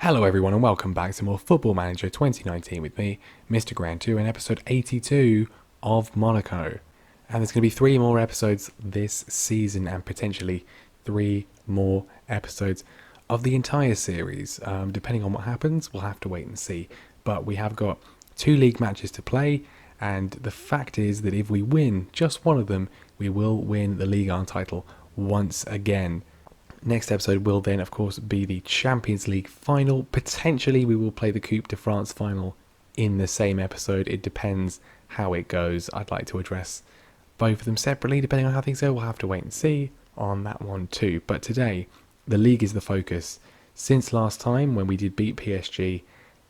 Hello everyone and welcome back to more Football Manager 2019 with me, Mr. Grand 2 and episode 82 of Monaco. And there's going to be 3 more episodes this season and potentially 3 more episodes of the entire series. Depending on what happens, we'll have to wait and see. But we have got 2 league matches to play, and the fact is that if we win just one of them, we will win the Ligue 1 title once again. Next episode will then, of course, be the Champions League final. Potentially, we will play the Coupe de France final in the same episode. It depends how it goes. I'd like to address both of them separately, depending on how things go. We'll have to wait and see on that one too. But today, the league is the focus. Since last time, when we did beat PSG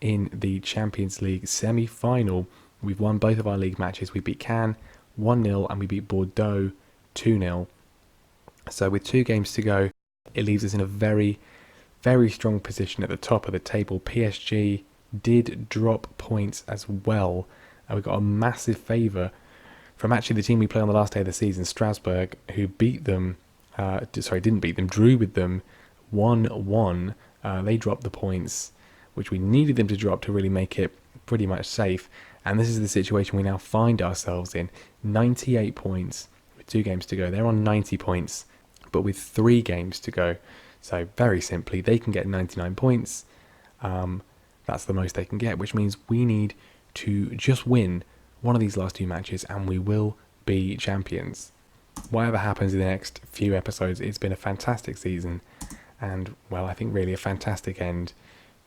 in the Champions League semi-final, we've won both of our league matches. We beat Cannes 1-0 and we beat Bordeaux 2-0. So with 2 games to go, it leaves us in a very, very strong position at the top of the table. PSG did drop points as well. And we got a massive favour from actually the team we played on the last day of the season, Strasbourg, who beat them, didn't beat them, drew with them 1-1. They dropped the points, which we needed them to drop to really make it pretty much safe. And this is the situation we now find ourselves in. 98 points with 2 games to go. They're on 90 points. But with 3 games to go. So very simply, they can get 99 points. That's the most they can get, which means we need to just win one of these last 2 matches and we will be champions. Whatever happens in the next few episodes, it's been a fantastic season. And, well, I think really a fantastic end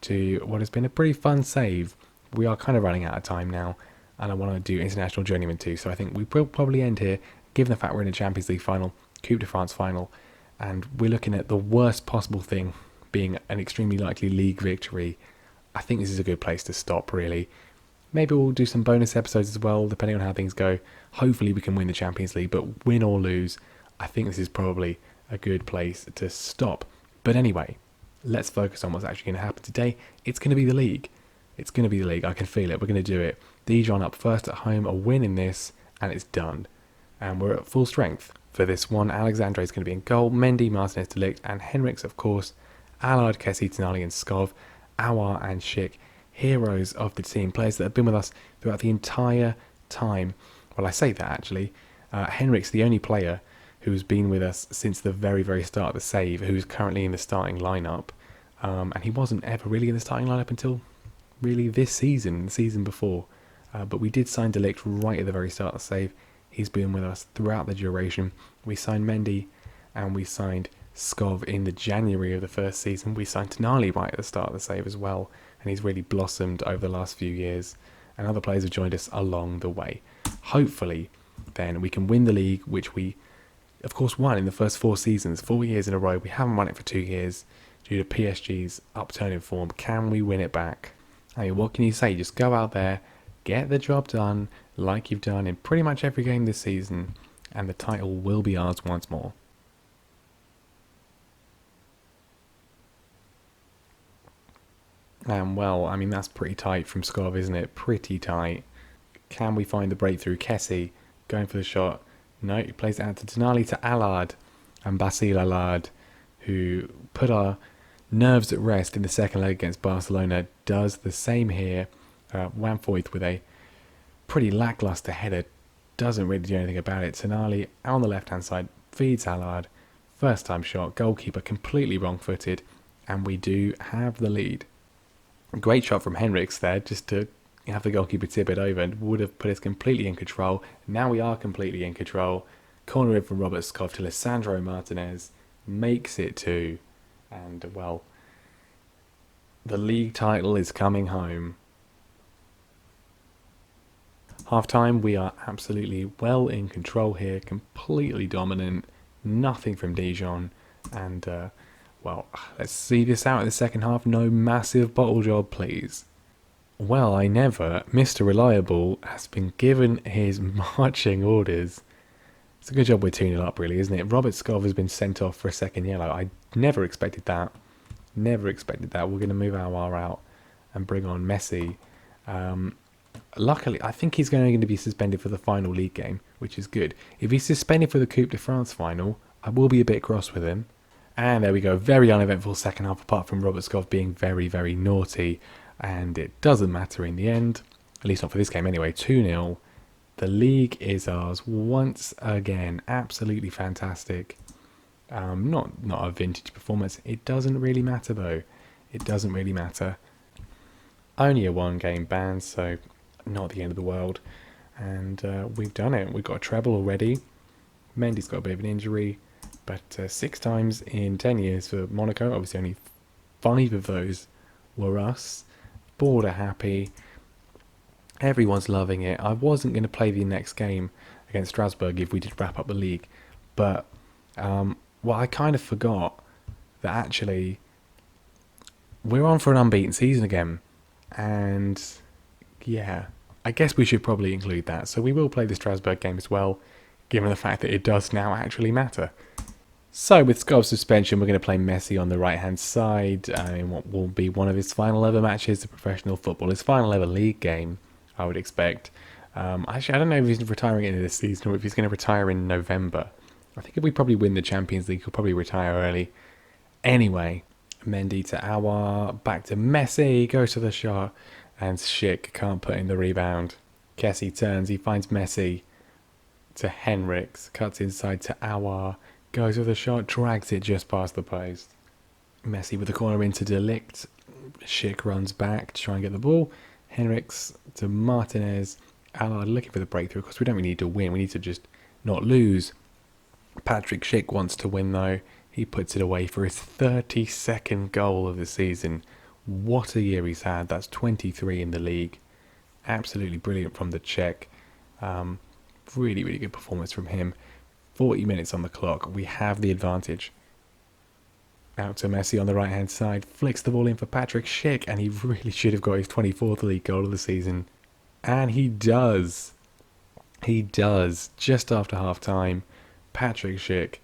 to what has been a pretty fun save. We are kind of running out of time now. And I want to do International Journeyman too. So I think we will probably end here, given the fact we're in a Champions League final. Coupe de France final, and we're looking at the worst possible thing being an extremely likely league victory. I think this is a good place to stop, really. Maybe we'll do some bonus episodes as well, depending on how things go. Hopefully we can win the Champions League, but win or lose, I think this is probably a good place to stop. But anyway, let's focus on what's actually going to happen today. It's going to be the league. It's going to be the league. I can feel it. We're going to do it. Dijon up first at home, a win in this, and it's done. And we're at full strength. For this one, Alexandre is going to be in goal, Mendy, Martinez, De Ligt, and Henriks, of course, Allard, Kessie, Tonali, and Skov, Awar and Schick, heroes of the team, players that have been with us throughout the entire time. Well, I say that actually. Henriks, the only player who's been with us since the very, very start of the save, who's currently in the starting lineup, and he wasn't ever really in the starting lineup until really this season, the season before. But we did sign De Ligt right at the very start of the save. He's been with us throughout the duration. We signed Mendy and we signed Skov in the January of the first season. We signed Tonali right at the start of the save as well. And he's really blossomed over the last few years. And other players have joined us along the way. Hopefully, then, we can win the league, which we, of course, won in the first 4 seasons. 4 years in a row. We haven't won it for 2 years due to PSG's upturn in form. Can we win it back? I mean, what can you say? Just go out there, get the job done, like you've done in pretty much every game this season, and the title will be ours once more. And well, I mean, that's pretty tight from Skov, isn't it? Pretty tight. Can we find the breakthrough? Kessie going for the shot. No, he plays it out to Tonali, to Allard, and Basile Allard, who put our nerves at rest in the second leg against Barcelona, does the same here. Wanfoyth with a pretty lackluster header, doesn't really do anything about it. Tonali on the left hand side feeds Allard, first time shot, goalkeeper completely wrong footed, and we do have the lead. Great shot from Henriks there, just to have the goalkeeper tip it over, and would have put us completely in control. Now we are completely in control. Corner in from Robert Skov to Lisandro Martinez, makes it 2, and well, the league title is coming home. Half time, we are absolutely well in control here, completely dominant, nothing from Dijon, and well, let's see this out in the second half. No massive bottle job, please. Well, I never. Mr. Reliable has been given his marching orders. It's a good job we're 2-0 up, really, isn't it? Robert Skov has been sent off for a second yellow. I never expected that. Never expected that. We're going to move Awar out and bring on Messi. Luckily, I think he's going to be suspended for the final league game, which is good. If he's suspended for the Coupe de France final, I will be a bit cross with him. And there we go, very uneventful second half apart from Robert Skov being very, very naughty. And it doesn't matter in the end, at least not for this game anyway. 2-0. The league is ours once again. Absolutely fantastic. Not a vintage performance. It doesn't really matter though. It doesn't really matter. Only a 1-game ban, so not the end of the world. And we've done it. We've got a treble already. Mendy's got a bit of an injury, but 6 times in 10 years for Monaco. Obviously only 5 of those were us. Board are happy. Everyone's loving it. I wasn't going to play the next game against Strasbourg if we did wrap up the league, but I kind of forgot that actually we're on for an unbeaten season again, and yeah, I guess we should probably include that. So we will play the Strasbourg game as well, given the fact that it does now actually matter. So with Skov's suspension, we're going to play Messi on the right-hand side in what will be one of his final ever matches of professional football, his final ever league game, I would expect. Actually, I don't know if he's retiring into this season or if he's going to retire in November. I think if we probably win the Champions League, he'll probably retire early. Anyway, Mendy to Aouar, back to Messi, goes to the shot, and Schick can't put in the rebound. Kessie turns, he finds Messi to Henriks, cuts inside to Aouar, goes with the shot, drags it just past the post. Messi with the corner into De Ligt. Schick runs back to try and get the ball. Henriks to Martinez. Allard looking for the breakthrough. Of course, we don't really need to win. We need to just not lose. Patrick Schick wants to win, though. He puts it away for his 32nd goal of the season. What a year he's had. That's 23 in the league. Absolutely brilliant from the Czech. Really, really good performance from him. 40 minutes on the clock. We have the advantage. Out to Messi on the right-hand side. Flicks the ball in for Patrick Schick, and he really should have got his 24th league goal of the season. And he does. He does. Just after half-time, Patrick Schick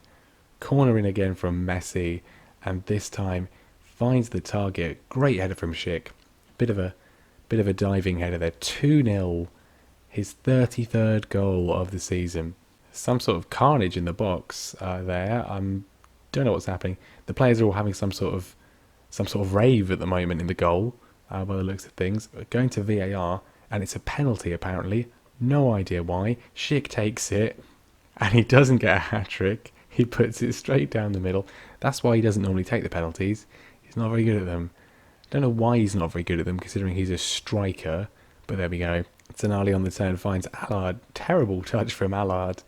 cornering again from Messi, and this time finds the target. Great header from Schick. Bit of a diving header there. 2-0. His 33rd goal of the season. Some sort of carnage in the box there. Don't know what's happening. The players are all having some sort of rave at the moment in the goal, by the looks of things. Going to VAR, and it's a penalty apparently. No idea why. Schick takes it, and he doesn't get a hat-trick. He puts it straight down the middle. That's why he doesn't normally take the penalties. He's not very good at them. Don't know why he's not very good at them, considering he's a striker. But there we go. Tonali on the turn finds Allard. Terrible touch from Allard.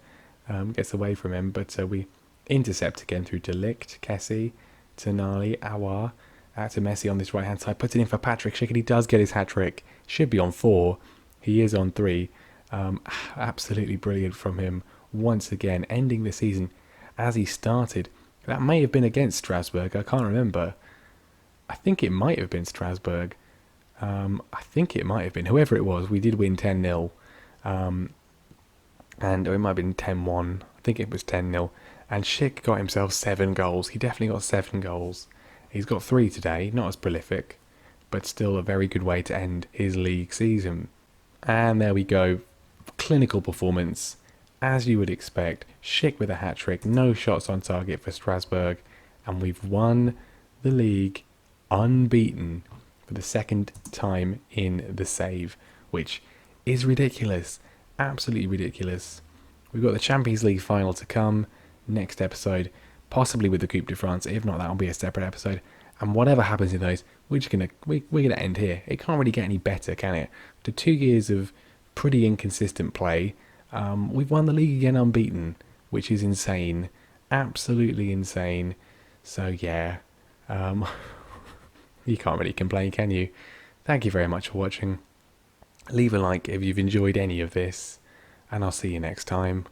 Gets away from him, but we intercept again through De Ligt, Kessie, Tonali, Aouar, out to Messi on this right-hand side. Puts it in for Patrick Schick, and he does get his hat-trick. Should be on 4. He is on 3. Absolutely brilliant from him. Once again, ending the season as he started. That may have been against Strasbourg. I can't remember. I think it might have been Strasbourg. I think it might have been. Whoever it was, we did win 10-0. And it might have been 10-1. I think it was 10-0. And Schick got himself 7 goals. He definitely got 7 goals. He's got 3 today. Not as prolific, but still a very good way to end his league season. And there we go. Clinical performance, as you would expect. Schick with a hat-trick. No shots on target for Strasbourg. And we've won the league unbeaten for the 2nd time in the save, which is ridiculous. Absolutely ridiculous. We've got the Champions League final to come next episode, possibly with the Coupe de France. If not, that'll be a separate episode. And whatever happens in those, we're gonna end here. It can't really get any better, can it? After 2 years of pretty inconsistent play, we've won the league again unbeaten, which is insane. Absolutely insane. So yeah, you can't really complain, can you? Thank you very much for watching. Leave a like if you've enjoyed any of this, and I'll see you next time.